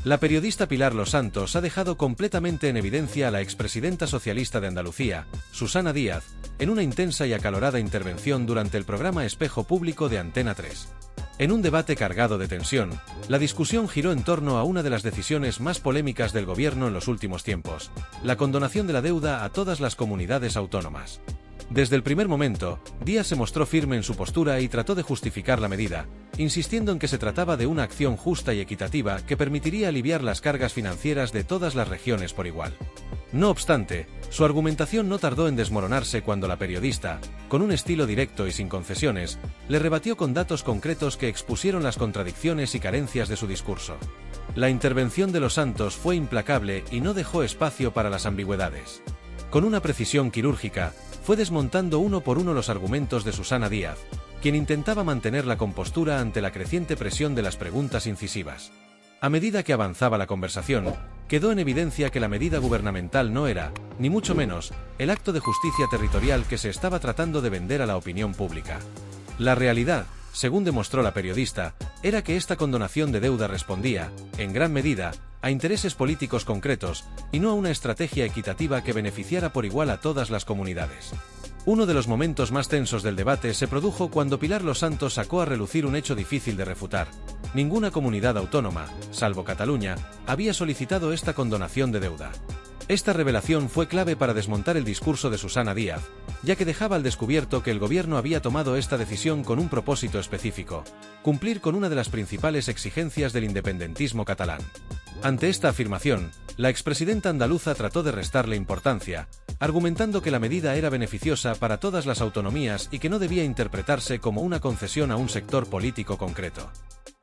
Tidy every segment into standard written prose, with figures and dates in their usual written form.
La periodista Pilar Los Santos ha dejado completamente en evidencia a la expresidenta socialista de Andalucía, Susana Díaz, en una intensa y acalorada intervención durante el programa Espejo Público de Antena 3. En un debate cargado de tensión, la discusión giró en torno a una de las decisiones más polémicas del gobierno en los últimos tiempos: la condonación de la deuda a todas las comunidades autónomas. Desde el primer momento, Díaz se mostró firme en su postura y trató de justificar la medida, insistiendo en que se trataba de una acción justa y equitativa que permitiría aliviar las cargas financieras de todas las regiones por igual. No obstante, su argumentación no tardó en desmoronarse cuando la periodista, con un estilo directo y sin concesiones, le rebatió con datos concretos que expusieron las contradicciones y carencias de su discurso. La intervención de Los Santos fue implacable y no dejó espacio para las ambigüedades. Con una precisión quirúrgica, fue desmontando uno por uno los argumentos de Susana Díaz, quien intentaba mantener la compostura ante la creciente presión de las preguntas incisivas. A medida que avanzaba la conversación, quedó en evidencia que la medida gubernamental no era, ni mucho menos, el acto de justicia territorial que se estaba tratando de vender a la opinión pública. La realidad, según demostró la periodista, era que esta condonación de deuda respondía, en gran medida, a intereses políticos concretos, y no a una estrategia equitativa que beneficiara por igual a todas las comunidades. Uno de los momentos más tensos del debate se produjo cuando Pilar Los Santos sacó a relucir un hecho difícil de refutar: ninguna comunidad autónoma, salvo Cataluña, había solicitado esta condonación de deuda. Esta revelación fue clave para desmontar el discurso de Susana Díaz, ya que dejaba al descubierto que el gobierno había tomado esta decisión con un propósito específico: cumplir con una de las principales exigencias del independentismo catalán. Ante esta afirmación, la expresidenta andaluza trató de restarle importancia, argumentando que la medida era beneficiosa para todas las autonomías y que no debía interpretarse como una concesión a un sector político concreto.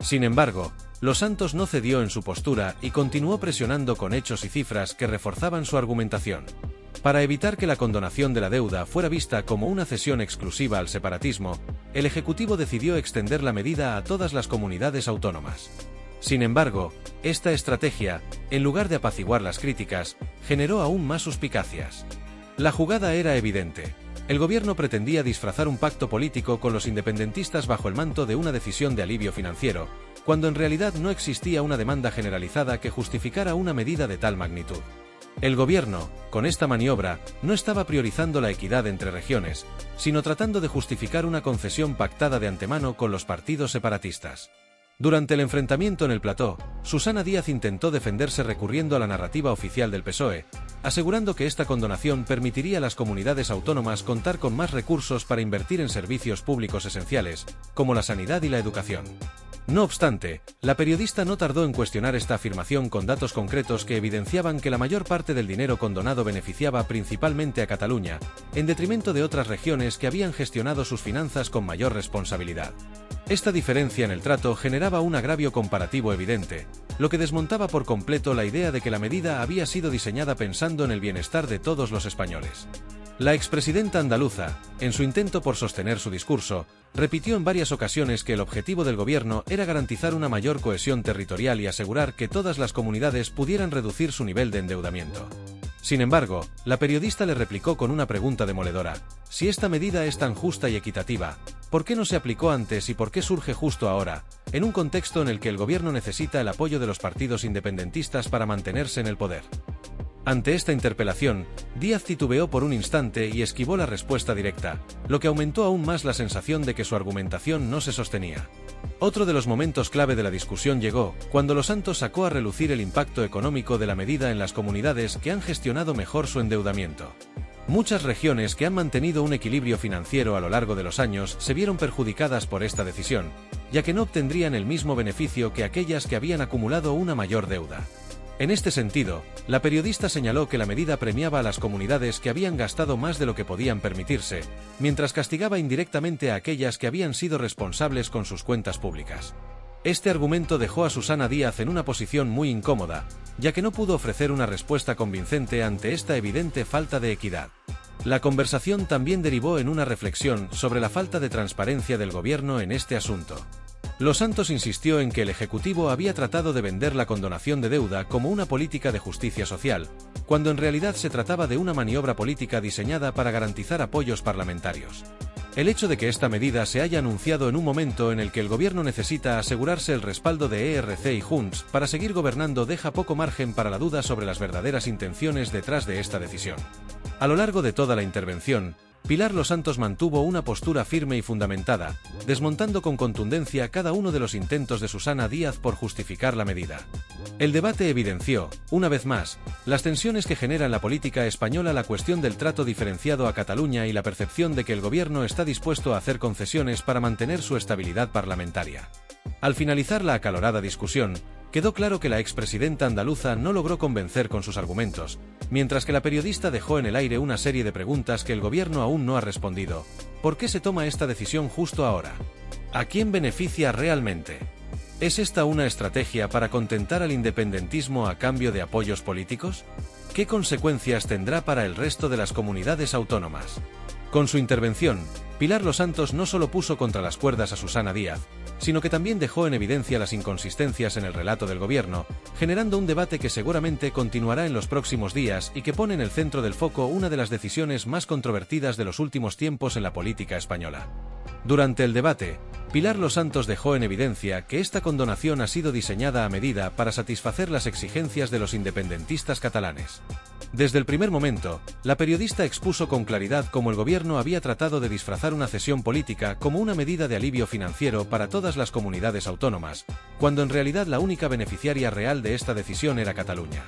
Sin embargo, Los Santos no cedió en su postura y continuó presionando con hechos y cifras que reforzaban su argumentación. Para evitar que la condonación de la deuda fuera vista como una cesión exclusiva al separatismo, el Ejecutivo decidió extender la medida a todas las comunidades autónomas. Sin embargo, esta estrategia, en lugar de apaciguar las críticas, generó aún más suspicacias. La jugada era evidente. El gobierno pretendía disfrazar un pacto político con los independentistas bajo el manto de una decisión de alivio financiero, cuando en realidad no existía una demanda generalizada que justificara una medida de tal magnitud. El gobierno, con esta maniobra, no estaba priorizando la equidad entre regiones, sino tratando de justificar una concesión pactada de antemano con los partidos separatistas. Durante el enfrentamiento en el plató, Susana Díaz intentó defenderse recurriendo a la narrativa oficial del PSOE, asegurando que esta condonación permitiría a las comunidades autónomas contar con más recursos para invertir en servicios públicos esenciales, como la sanidad y la educación. No obstante, la periodista no tardó en cuestionar esta afirmación con datos concretos que evidenciaban que la mayor parte del dinero condonado beneficiaba principalmente a Cataluña, en detrimento de otras regiones que habían gestionado sus finanzas con mayor responsabilidad. Esta diferencia en el trato generaba un agravio comparativo evidente, lo que desmontaba por completo la idea de que la medida había sido diseñada pensando en el bienestar de todos los españoles. La expresidenta andaluza, en su intento por sostener su discurso, repitió en varias ocasiones que el objetivo del gobierno era garantizar una mayor cohesión territorial y asegurar que todas las comunidades pudieran reducir su nivel de endeudamiento. Sin embargo, la periodista le replicó con una pregunta demoledora: si esta medida es tan justa y equitativa, ¿por qué no se aplicó antes y por qué surge justo ahora, en un contexto en el que el gobierno necesita el apoyo de los partidos independentistas para mantenerse en el poder? Ante esta interpelación, Díaz titubeó por un instante y esquivó la respuesta directa, lo que aumentó aún más la sensación de que su argumentación no se sostenía. Otro de los momentos clave de la discusión llegó cuando Los Santos sacó a relucir el impacto económico de la medida en las comunidades que han gestionado mejor su endeudamiento. Muchas regiones que han mantenido un equilibrio financiero a lo largo de los años se vieron perjudicadas por esta decisión, ya que no obtendrían el mismo beneficio que aquellas que habían acumulado una mayor deuda. En este sentido, la periodista señaló que la medida premiaba a las comunidades que habían gastado más de lo que podían permitirse, mientras castigaba indirectamente a aquellas que habían sido responsables con sus cuentas públicas. Este argumento dejó a Susana Díaz en una posición muy incómoda, ya que no pudo ofrecer una respuesta convincente ante esta evidente falta de equidad. La conversación también derivó en una reflexión sobre la falta de transparencia del gobierno en este asunto. Los Santos insistió en que el Ejecutivo había tratado de vender la condonación de deuda como una política de justicia social, cuando en realidad se trataba de una maniobra política diseñada para garantizar apoyos parlamentarios. El hecho de que esta medida se haya anunciado en un momento en el que el gobierno necesita asegurarse el respaldo de ERC y Junts para seguir gobernando deja poco margen para la duda sobre las verdaderas intenciones detrás de esta decisión. A lo largo de toda la intervención, Pilar Losantos mantuvo una postura firme y fundamentada, desmontando con contundencia cada uno de los intentos de Susana Díaz por justificar la medida. El debate evidenció, una vez más, las tensiones que genera en la política española la cuestión del trato diferenciado a Cataluña y la percepción de que el gobierno está dispuesto a hacer concesiones para mantener su estabilidad parlamentaria. Al finalizar la acalorada discusión, quedó claro que la expresidenta andaluza no logró convencer con sus argumentos, mientras que la periodista dejó en el aire una serie de preguntas que el gobierno aún no ha respondido. ¿Por qué se toma esta decisión justo ahora? ¿A quién beneficia realmente? ¿Es esta una estrategia para contentar al independentismo a cambio de apoyos políticos? ¿Qué consecuencias tendrá para el resto de las comunidades autónomas? Con su intervención, Pilar Losantos no solo puso contra las cuerdas a Susana Díaz, sino que también dejó en evidencia las inconsistencias en el relato del gobierno, generando un debate que seguramente continuará en los próximos días y que pone en el centro del foco una de las decisiones más controvertidas de los últimos tiempos en la política española. Durante el debate, Pilar Losantos dejó en evidencia que esta condonación ha sido diseñada a medida para satisfacer las exigencias de los independentistas catalanes. Desde el primer momento, la periodista expuso con claridad cómo el gobierno había tratado de disfrazar una cesión política como una medida de alivio financiero para todas las comunidades autónomas, cuando en realidad la única beneficiaria real de esta decisión era Cataluña.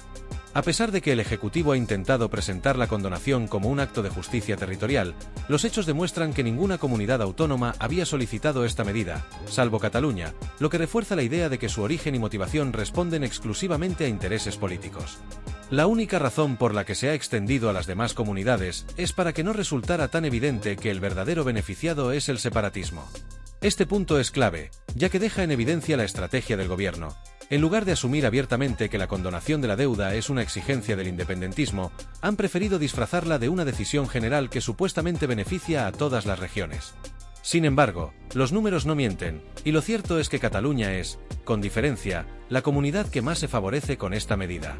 A pesar de que el Ejecutivo ha intentado presentar la condonación como un acto de justicia territorial, los hechos demuestran que ninguna comunidad autónoma había solicitado esta medida, salvo Cataluña, lo que refuerza la idea de que su origen y motivación responden exclusivamente a intereses políticos. La única razón por la que se ha extendido a las demás comunidades es para que no resultara tan evidente que el verdadero beneficiado es el separatismo. Este punto es clave, ya que deja en evidencia la estrategia del gobierno. En lugar de asumir abiertamente que la condonación de la deuda es una exigencia del independentismo, han preferido disfrazarla de una decisión general que supuestamente beneficia a todas las regiones. Sin embargo, los números no mienten, y lo cierto es que Cataluña es, con diferencia, la comunidad que más se favorece con esta medida.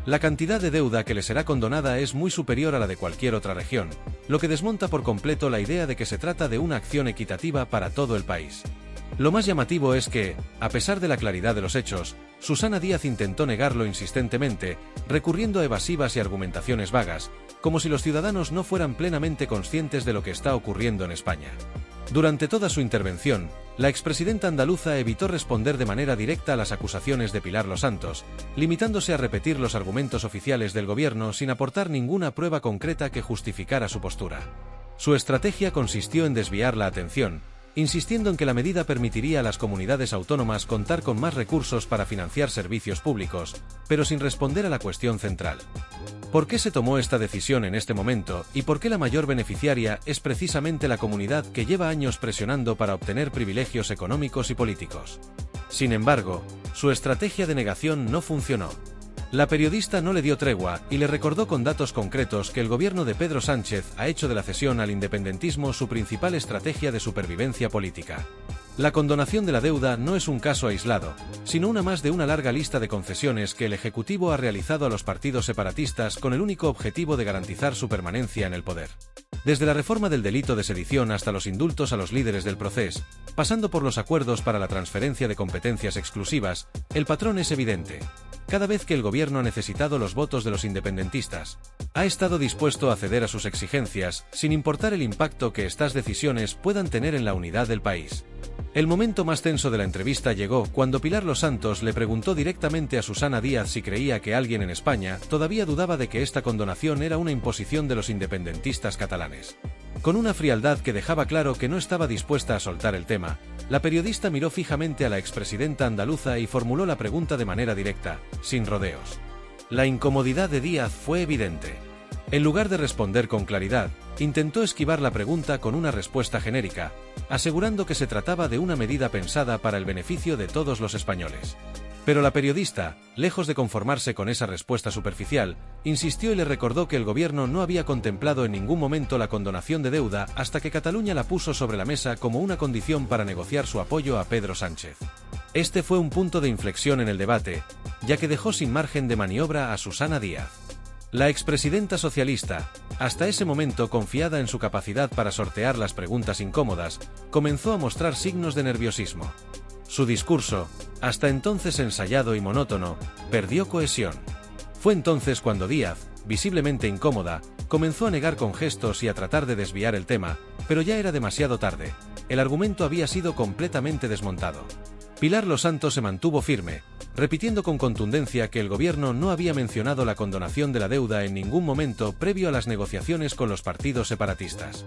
La cantidad de deuda que le será condonada es muy superior a la de cualquier otra región, lo que desmonta por completo la idea de que se trata de una acción equitativa para todo el país. Lo más llamativo es que, a pesar de la claridad de los hechos, Susana Díaz intentó negarlo insistentemente, recurriendo a evasivas y argumentaciones vagas, como si los ciudadanos no fueran plenamente conscientes de lo que está ocurriendo en España. Durante toda su intervención, la expresidenta andaluza evitó responder de manera directa a las acusaciones de Pilar Losantos, limitándose a repetir los argumentos oficiales del gobierno sin aportar ninguna prueba concreta que justificara su postura. Su estrategia consistió en desviar la atención, insistiendo en que la medida permitiría a las comunidades autónomas contar con más recursos para financiar servicios públicos, pero sin responder a la cuestión central. ¿Por qué se tomó esta decisión en este momento y por qué la mayor beneficiaria es precisamente la comunidad que lleva años presionando para obtener privilegios económicos y políticos? Sin embargo, su estrategia de negación no funcionó. La periodista no le dio tregua y le recordó con datos concretos que el gobierno de Pedro Sánchez ha hecho de la cesión al independentismo su principal estrategia de supervivencia política. La condonación de la deuda no es un caso aislado, sino una más de una larga lista de concesiones que el Ejecutivo ha realizado a los partidos separatistas con el único objetivo de garantizar su permanencia en el poder. Desde la reforma del delito de sedición hasta los indultos a los líderes del procés, pasando por los acuerdos para la transferencia de competencias exclusivas, el patrón es evidente. Cada vez que el gobierno ha necesitado los votos de los independentistas, ha estado dispuesto a ceder a sus exigencias, sin importar el impacto que estas decisiones puedan tener en la unidad del país. El momento más tenso de la entrevista llegó cuando Pilar Losantos le preguntó directamente a Susana Díaz si creía que alguien en España todavía dudaba de que esta condonación era una imposición de los independentistas catalanes. Con una frialdad que dejaba claro que no estaba dispuesta a soltar el tema, la periodista miró fijamente a la expresidenta andaluza y formuló la pregunta de manera directa, sin rodeos. La incomodidad de Díaz fue evidente. En lugar de responder con claridad, intentó esquivar la pregunta con una respuesta genérica, asegurando que se trataba de una medida pensada para el beneficio de todos los españoles. Pero la periodista, lejos de conformarse con esa respuesta superficial, insistió y le recordó que el gobierno no había contemplado en ningún momento la condonación de deuda hasta que Cataluña la puso sobre la mesa como una condición para negociar su apoyo a Pedro Sánchez. Este fue un punto de inflexión en el debate, ya que dejó sin margen de maniobra a Susana Díaz. La expresidenta socialista, hasta ese momento confiada en su capacidad para sortear las preguntas incómodas, comenzó a mostrar signos de nerviosismo. Su discurso, hasta entonces ensayado y monótono, perdió cohesión. Fue entonces cuando Díaz, visiblemente incómoda, comenzó a negar con gestos y a tratar de desviar el tema, pero ya era demasiado tarde. El argumento había sido completamente desmontado. Pilar Losantos se mantuvo firme, repitiendo con contundencia que el gobierno no había mencionado la condonación de la deuda en ningún momento previo a las negociaciones con los partidos separatistas.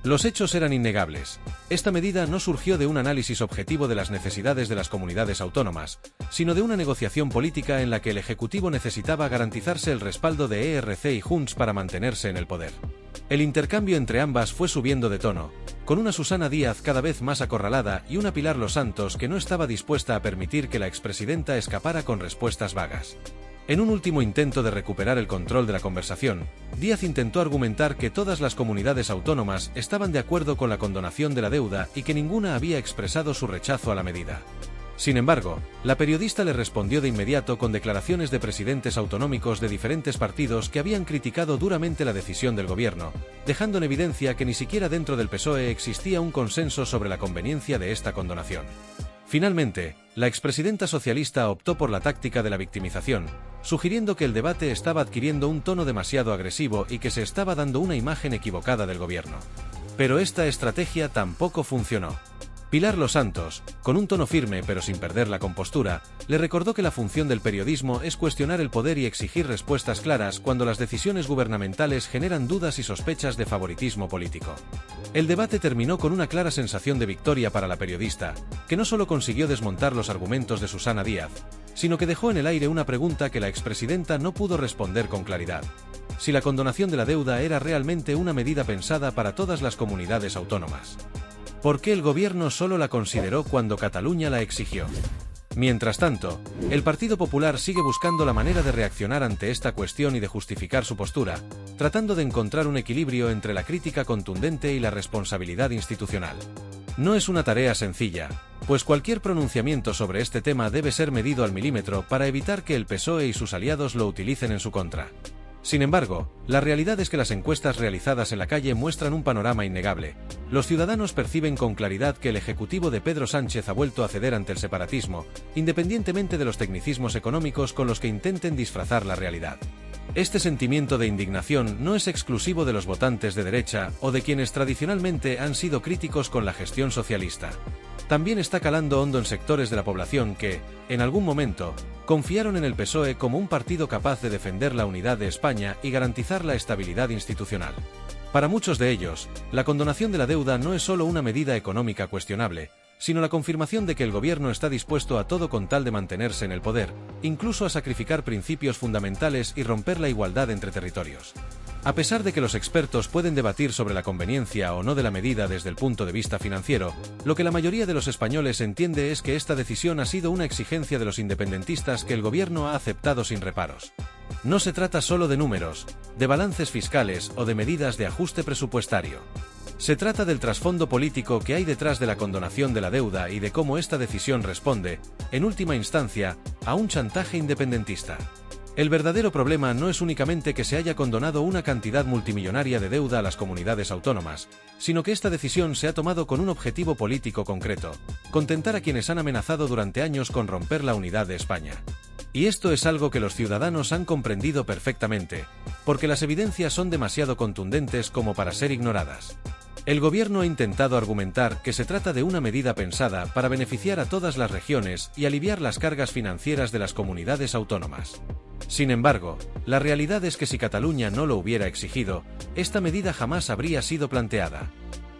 Los hechos eran innegables. Esta medida no surgió de un análisis objetivo de las necesidades de las comunidades autónomas, sino de una negociación política en la que el Ejecutivo necesitaba garantizarse el respaldo de ERC y Junts para mantenerse en el poder. El intercambio entre ambas fue subiendo de tono, con una Susana Díaz cada vez más acorralada y una Pilar Losantos que no estaba dispuesta a permitir que la expresidenta escapara con respuestas vagas. En un último intento de recuperar el control de la conversación, Díaz intentó argumentar que todas las comunidades autónomas estaban de acuerdo con la condonación de la deuda y que ninguna había expresado su rechazo a la medida. Sin embargo, la periodista le respondió de inmediato con declaraciones de presidentes autonómicos de diferentes partidos que habían criticado duramente la decisión del gobierno, dejando en evidencia que ni siquiera dentro del PSOE existía un consenso sobre la conveniencia de esta condonación. Finalmente, la expresidenta socialista optó por la táctica de la victimización, sugiriendo que el debate estaba adquiriendo un tono demasiado agresivo y que se estaba dando una imagen equivocada del gobierno. Pero esta estrategia tampoco funcionó. Pilar Losantos, con un tono firme pero sin perder la compostura, le recordó que la función del periodismo es cuestionar el poder y exigir respuestas claras cuando las decisiones gubernamentales generan dudas y sospechas de favoritismo político. El debate terminó con una clara sensación de victoria para la periodista, que no solo consiguió desmontar los argumentos de Susana Díaz, sino que dejó en el aire una pregunta que la expresidenta no pudo responder con claridad: si la condonación de la deuda era realmente una medida pensada para todas las comunidades autónomas. ¿Por qué el gobierno solo la consideró cuando Cataluña la exigió? Mientras tanto, el Partido Popular sigue buscando la manera de reaccionar ante esta cuestión y de justificar su postura, tratando de encontrar un equilibrio entre la crítica contundente y la responsabilidad institucional. No es una tarea sencilla, pues cualquier pronunciamiento sobre este tema debe ser medido al milímetro para evitar que el PSOE y sus aliados lo utilicen en su contra. Sin embargo, la realidad es que las encuestas realizadas en la calle muestran un panorama innegable. Los ciudadanos perciben con claridad que el Ejecutivo de Pedro Sánchez ha vuelto a ceder ante el separatismo, independientemente de los tecnicismos económicos con los que intenten disfrazar la realidad. Este sentimiento de indignación no es exclusivo de los votantes de derecha o de quienes tradicionalmente han sido críticos con la gestión socialista. También está calando hondo en sectores de la población que, en algún momento, confiaron en el PSOE como un partido capaz de defender la unidad de España y garantizar la estabilidad institucional. Para muchos de ellos, la condonación de la deuda no es solo una medida económica cuestionable, sino la confirmación de que el gobierno está dispuesto a todo con tal de mantenerse en el poder, incluso a sacrificar principios fundamentales y romper la igualdad entre territorios. A pesar de que los expertos pueden debatir sobre la conveniencia o no de la medida desde el punto de vista financiero, lo que la mayoría de los españoles entiende es que esta decisión ha sido una exigencia de los independentistas que el gobierno ha aceptado sin reparos. No se trata solo de números, de balances fiscales o de medidas de ajuste presupuestario. Se trata del trasfondo político que hay detrás de la condonación de la deuda y de cómo esta decisión responde, en última instancia, a un chantaje independentista. El verdadero problema no es únicamente que se haya condonado una cantidad multimillonaria de deuda a las comunidades autónomas, sino que esta decisión se ha tomado con un objetivo político concreto: contentar a quienes han amenazado durante años con romper la unidad de España. Y esto es algo que los ciudadanos han comprendido perfectamente, porque las evidencias son demasiado contundentes como para ser ignoradas. El gobierno ha intentado argumentar que se trata de una medida pensada para beneficiar a todas las regiones y aliviar las cargas financieras de las comunidades autónomas. Sin embargo, la realidad es que si Cataluña no lo hubiera exigido, esta medida jamás habría sido planteada.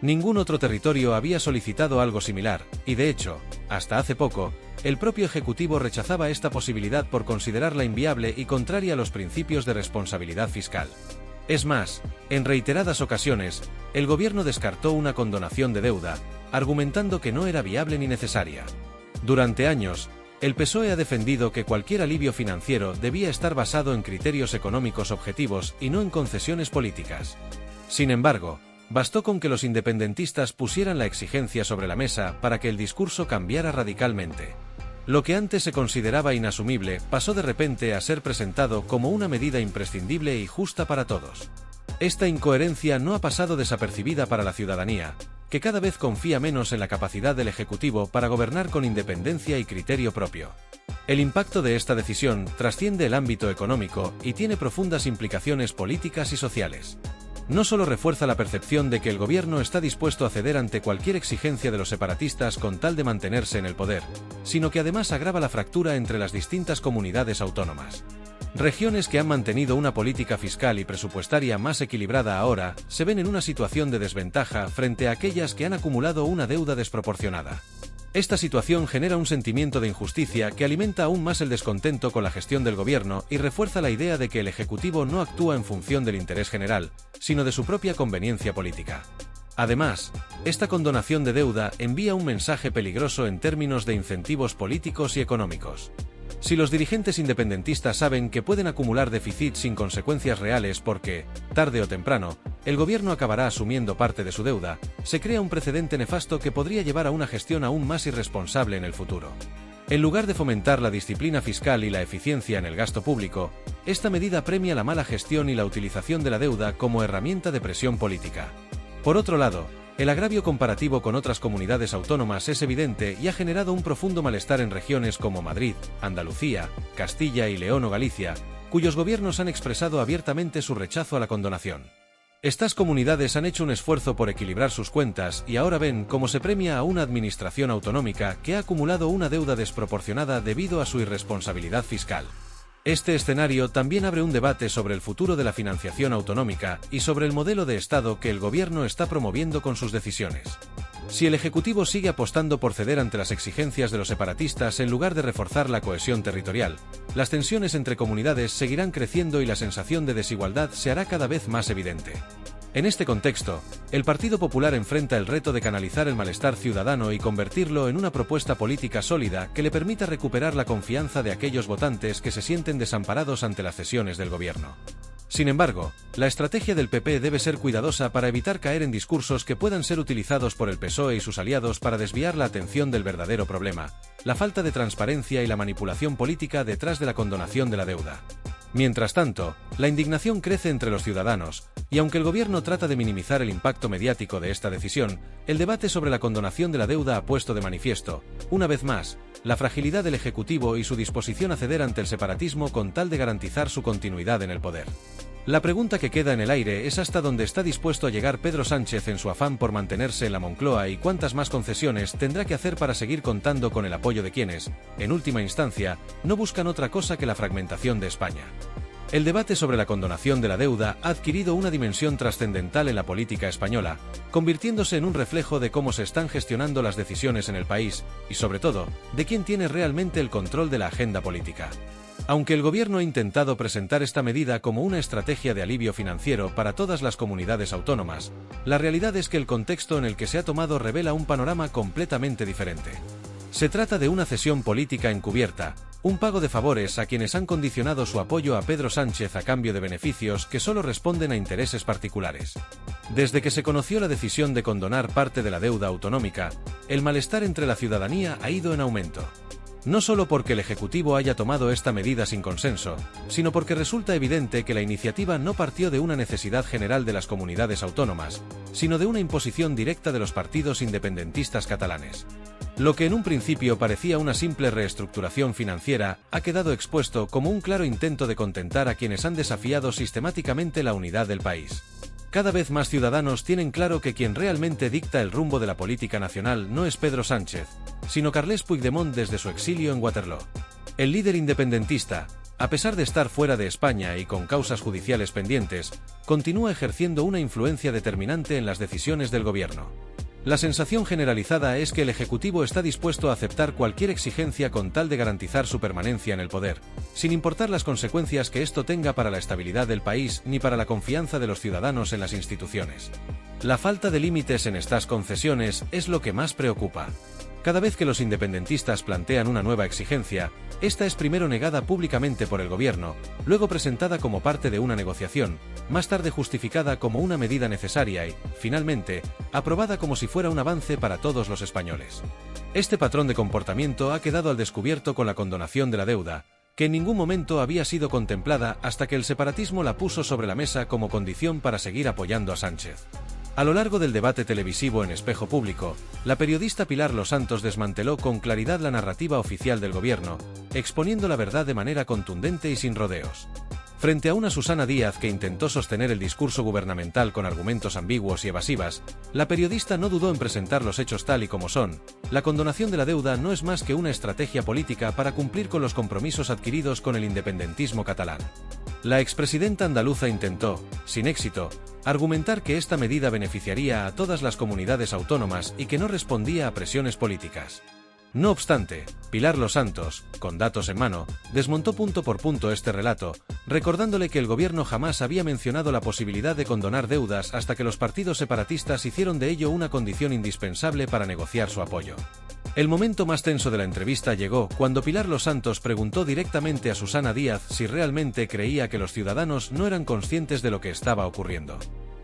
Ningún otro territorio había solicitado algo similar, y de hecho, hasta hace poco, el propio Ejecutivo rechazaba esta posibilidad por considerarla inviable y contraria a los principios de responsabilidad fiscal. Es más, en reiteradas ocasiones, el gobierno descartó una condonación de deuda, argumentando que no era viable ni necesaria. Durante años, el PSOE ha defendido que cualquier alivio financiero debía estar basado en criterios económicos objetivos y no en concesiones políticas. Sin embargo, bastó con que los independentistas pusieran la exigencia sobre la mesa para que el discurso cambiara radicalmente. Lo que antes se consideraba inasumible pasó de repente a ser presentado como una medida imprescindible y justa para todos. Esta incoherencia no ha pasado desapercibida para la ciudadanía, que cada vez confía menos en la capacidad del Ejecutivo para gobernar con independencia y criterio propio. El impacto de esta decisión trasciende el ámbito económico y tiene profundas implicaciones políticas y sociales. No solo refuerza la percepción de que el gobierno está dispuesto a ceder ante cualquier exigencia de los separatistas con tal de mantenerse en el poder, sino que además agrava la fractura entre las distintas comunidades autónomas. Regiones que han mantenido una política fiscal y presupuestaria más equilibrada ahora se ven en una situación de desventaja frente a aquellas que han acumulado una deuda desproporcionada. Esta situación genera un sentimiento de injusticia que alimenta aún más el descontento con la gestión del gobierno y refuerza la idea de que el Ejecutivo no actúa en función del interés general, sino de su propia conveniencia política. Además, esta condonación de deuda envía un mensaje peligroso en términos de incentivos políticos y económicos. Si los dirigentes independentistas saben que pueden acumular déficit sin consecuencias reales porque, tarde o temprano, el gobierno acabará asumiendo parte de su deuda, se crea un precedente nefasto que podría llevar a una gestión aún más irresponsable en el futuro. En lugar de fomentar la disciplina fiscal y la eficiencia en el gasto público, esta medida premia la mala gestión y la utilización de la deuda como herramienta de presión política. Por otro lado, el agravio comparativo con otras comunidades autónomas es evidente y ha generado un profundo malestar en regiones como Madrid, Andalucía, Castilla y León o Galicia, cuyos gobiernos han expresado abiertamente su rechazo a la condonación. Estas comunidades han hecho un esfuerzo por equilibrar sus cuentas y ahora ven cómo se premia a una administración autonómica que ha acumulado una deuda desproporcionada debido a su irresponsabilidad fiscal. Este escenario también abre un debate sobre el futuro de la financiación autonómica y sobre el modelo de Estado que el gobierno está promoviendo con sus decisiones. Si el Ejecutivo sigue apostando por ceder ante las exigencias de los separatistas en lugar de reforzar la cohesión territorial, las tensiones entre comunidades seguirán creciendo y la sensación de desigualdad se hará cada vez más evidente. En este contexto, el Partido Popular enfrenta el reto de canalizar el malestar ciudadano y convertirlo en una propuesta política sólida que le permita recuperar la confianza de aquellos votantes que se sienten desamparados ante las cesiones del gobierno. Sin embargo, la estrategia del PP debe ser cuidadosa para evitar caer en discursos que puedan ser utilizados por el PSOE y sus aliados para desviar la atención del verdadero problema, la falta de transparencia y la manipulación política detrás de la condonación de la deuda. Mientras tanto, la indignación crece entre los ciudadanos, y aunque el gobierno trata de minimizar el impacto mediático de esta decisión, el debate sobre la condonación de la deuda ha puesto de manifiesto, una vez más, la fragilidad del Ejecutivo y su disposición a ceder ante el separatismo con tal de garantizar su continuidad en el poder. La pregunta que queda en el aire es hasta dónde está dispuesto a llegar Pedro Sánchez en su afán por mantenerse en la Moncloa y cuántas más concesiones tendrá que hacer para seguir contando con el apoyo de quienes, en última instancia, no buscan otra cosa que la fragmentación de España. El debate sobre la condonación de la deuda ha adquirido una dimensión trascendental en la política española, convirtiéndose en un reflejo de cómo se están gestionando las decisiones en el país y, sobre todo, de quién tiene realmente el control de la agenda política. Aunque el gobierno ha intentado presentar esta medida como una estrategia de alivio financiero para todas las comunidades autónomas, la realidad es que el contexto en el que se ha tomado revela un panorama completamente diferente. Se trata de una cesión política encubierta, un pago de favores a quienes han condicionado su apoyo a Pedro Sánchez a cambio de beneficios que solo responden a intereses particulares. Desde que se conoció la decisión de condonar parte de la deuda autonómica, el malestar entre la ciudadanía ha ido en aumento. No solo porque el Ejecutivo haya tomado esta medida sin consenso, sino porque resulta evidente que la iniciativa no partió de una necesidad general de las comunidades autónomas, sino de una imposición directa de los partidos independentistas catalanes. Lo que en un principio parecía una simple reestructuración financiera, ha quedado expuesto como un claro intento de contentar a quienes han desafiado sistemáticamente la unidad del país. Cada vez más ciudadanos tienen claro que quien realmente dicta el rumbo de la política nacional no es Pedro Sánchez, sino Carles Puigdemont desde su exilio en Waterloo. El líder independentista, a pesar de estar fuera de España y con causas judiciales pendientes, continúa ejerciendo una influencia determinante en las decisiones del gobierno. La sensación generalizada es que el Ejecutivo está dispuesto a aceptar cualquier exigencia con tal de garantizar su permanencia en el poder, sin importar las consecuencias que esto tenga para la estabilidad del país ni para la confianza de los ciudadanos en las instituciones. La falta de límites en estas concesiones es lo que más preocupa. Cada vez que los independentistas plantean una nueva exigencia, esta es primero negada públicamente por el gobierno, luego presentada como parte de una negociación, más tarde justificada como una medida necesaria y, finalmente, aprobada como si fuera un avance para todos los españoles. Este patrón de comportamiento ha quedado al descubierto con la condonación de la deuda, que en ningún momento había sido contemplada hasta que el separatismo la puso sobre la mesa como condición para seguir apoyando a Sánchez. A lo largo del debate televisivo en Espejo Público, la periodista Pilar Los Santos desmanteló con claridad la narrativa oficial del gobierno, exponiendo la verdad de manera contundente y sin rodeos. Frente a una Susana Díaz que intentó sostener el discurso gubernamental con argumentos ambiguos y evasivas, la periodista no dudó en presentar los hechos tal y como son. La condonación de la deuda no es más que una estrategia política para cumplir con los compromisos adquiridos con el independentismo catalán. La expresidenta andaluza intentó, sin éxito, argumentar que esta medida beneficiaría a todas las comunidades autónomas y que no respondía a presiones políticas. No obstante, Pilar Los Santos, con datos en mano, desmontó punto por punto este relato, recordándole que el gobierno jamás había mencionado la posibilidad de condonar deudas hasta que los partidos separatistas hicieron de ello una condición indispensable para negociar su apoyo. El momento más tenso de la entrevista llegó cuando Pilar Los Santos preguntó directamente a Susana Díaz si realmente creía que los ciudadanos no eran conscientes de lo que estaba ocurriendo.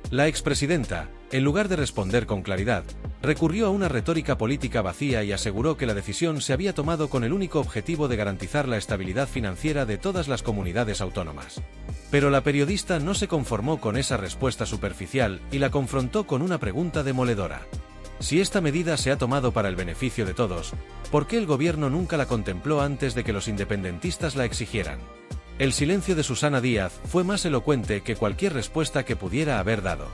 La expresidenta, en lugar de responder con claridad, recurrió a una retórica política vacía y aseguró que la decisión se había tomado con el único objetivo de garantizar la estabilidad financiera de todas las comunidades autónomas. Pero la periodista no se conformó con esa respuesta superficial y la confrontó con una pregunta demoledora. Si esta medida se ha tomado para el beneficio de todos, ¿por qué el gobierno nunca la contempló antes de que los independentistas la exigieran? El silencio de Susana Díaz fue más elocuente que cualquier respuesta que pudiera haber dado.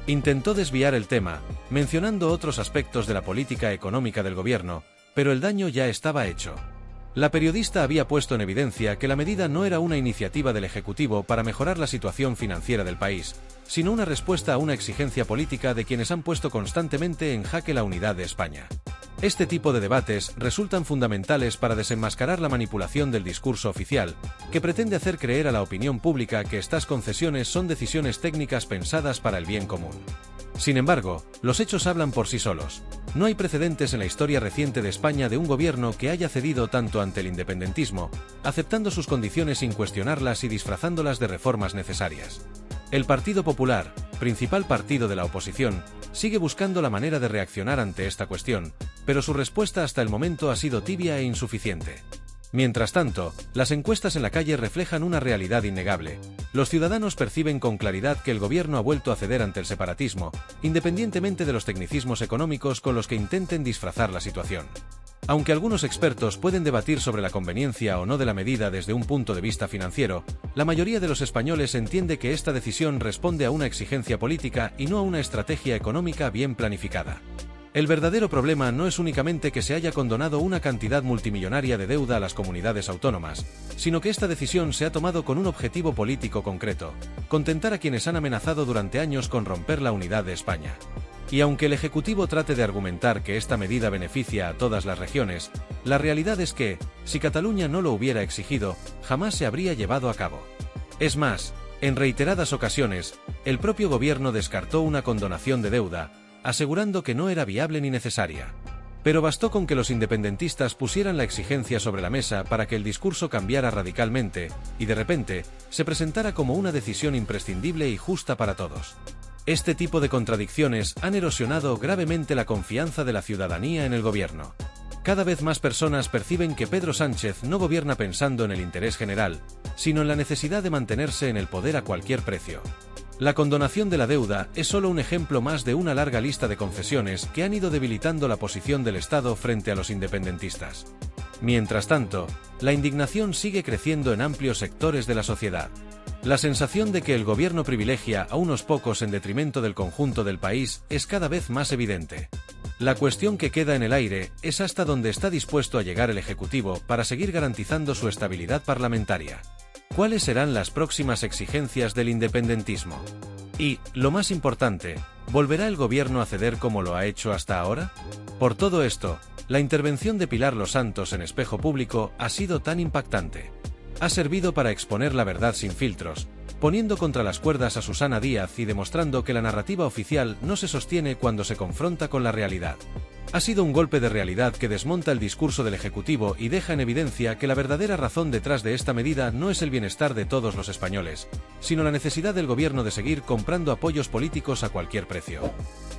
Intentó desviar el tema, mencionando otros aspectos de la política económica del gobierno, pero el daño ya estaba hecho. La periodista había puesto en evidencia que la medida no era una iniciativa del Ejecutivo para mejorar la situación financiera del país, sino una respuesta a una exigencia política de quienes han puesto constantemente en jaque la unidad de España. Este tipo de debates resultan fundamentales para desenmascarar la manipulación del discurso oficial, que pretende hacer creer a la opinión pública que estas concesiones son decisiones técnicas pensadas para el bien común. Sin embargo, los hechos hablan por sí solos. No hay precedentes en la historia reciente de España de un gobierno que haya cedido tanto ante el independentismo, aceptando sus condiciones sin cuestionarlas y disfrazándolas de reformas necesarias. El Partido Popular, principal partido de la oposición, sigue buscando la manera de reaccionar ante esta cuestión, pero su respuesta hasta el momento ha sido tibia e insuficiente. Mientras tanto, las encuestas en la calle reflejan una realidad innegable. Los ciudadanos perciben con claridad que el gobierno ha vuelto a ceder ante el separatismo, independientemente de los tecnicismos económicos con los que intenten disfrazar la situación. Aunque algunos expertos pueden debatir sobre la conveniencia o no de la medida desde un punto de vista financiero, la mayoría de los españoles entiende que esta decisión responde a una exigencia política y no a una estrategia económica bien planificada. El verdadero problema no es únicamente que se haya condonado una cantidad multimillonaria de deuda a las comunidades autónomas, sino que esta decisión se ha tomado con un objetivo político concreto: contentar a quienes han amenazado durante años con romper la unidad de España. Y aunque el Ejecutivo trate de argumentar que esta medida beneficia a todas las regiones, la realidad es que, si Cataluña no lo hubiera exigido, jamás se habría llevado a cabo. Es más, en reiteradas ocasiones, el propio gobierno descartó una condonación de deuda, asegurando que no era viable ni necesaria. Pero bastó con que los independentistas pusieran la exigencia sobre la mesa para que el discurso cambiara radicalmente, y de repente, se presentara como una decisión imprescindible y justa para todos. Este tipo de contradicciones han erosionado gravemente la confianza de la ciudadanía en el gobierno. Cada vez más personas perciben que Pedro Sánchez no gobierna pensando en el interés general, sino en la necesidad de mantenerse en el poder a cualquier precio. La condonación de la deuda es solo un ejemplo más de una larga lista de concesiones que han ido debilitando la posición del Estado frente a los independentistas. Mientras tanto, la indignación sigue creciendo en amplios sectores de la sociedad. La sensación de que el gobierno privilegia a unos pocos en detrimento del conjunto del país es cada vez más evidente. La cuestión que queda en el aire es hasta dónde está dispuesto a llegar el Ejecutivo para seguir garantizando su estabilidad parlamentaria. ¿Cuáles serán las próximas exigencias del independentismo? Y, lo más importante, ¿volverá el gobierno a ceder como lo ha hecho hasta ahora? Por todo esto, la intervención de Pilar Los Santos en Espejo Público ha sido tan impactante. Ha servido para exponer la verdad sin filtros, poniendo contra las cuerdas a Susana Díaz y demostrando que la narrativa oficial no se sostiene cuando se confronta con la realidad. Ha sido un golpe de realidad que desmonta el discurso del Ejecutivo y deja en evidencia que la verdadera razón detrás de esta medida no es el bienestar de todos los españoles, sino la necesidad del gobierno de seguir comprando apoyos políticos a cualquier precio.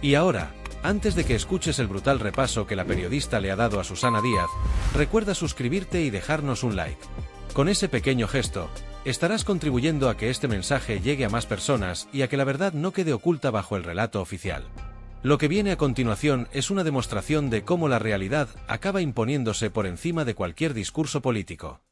Y ahora, antes de que escuches el brutal repaso que la periodista le ha dado a Susana Díaz, recuerda suscribirte y dejarnos un like. Con ese pequeño gesto, estarás contribuyendo a que este mensaje llegue a más personas y a que la verdad no quede oculta bajo el relato oficial. Lo que viene a continuación es una demostración de cómo la realidad acaba imponiéndose por encima de cualquier discurso político.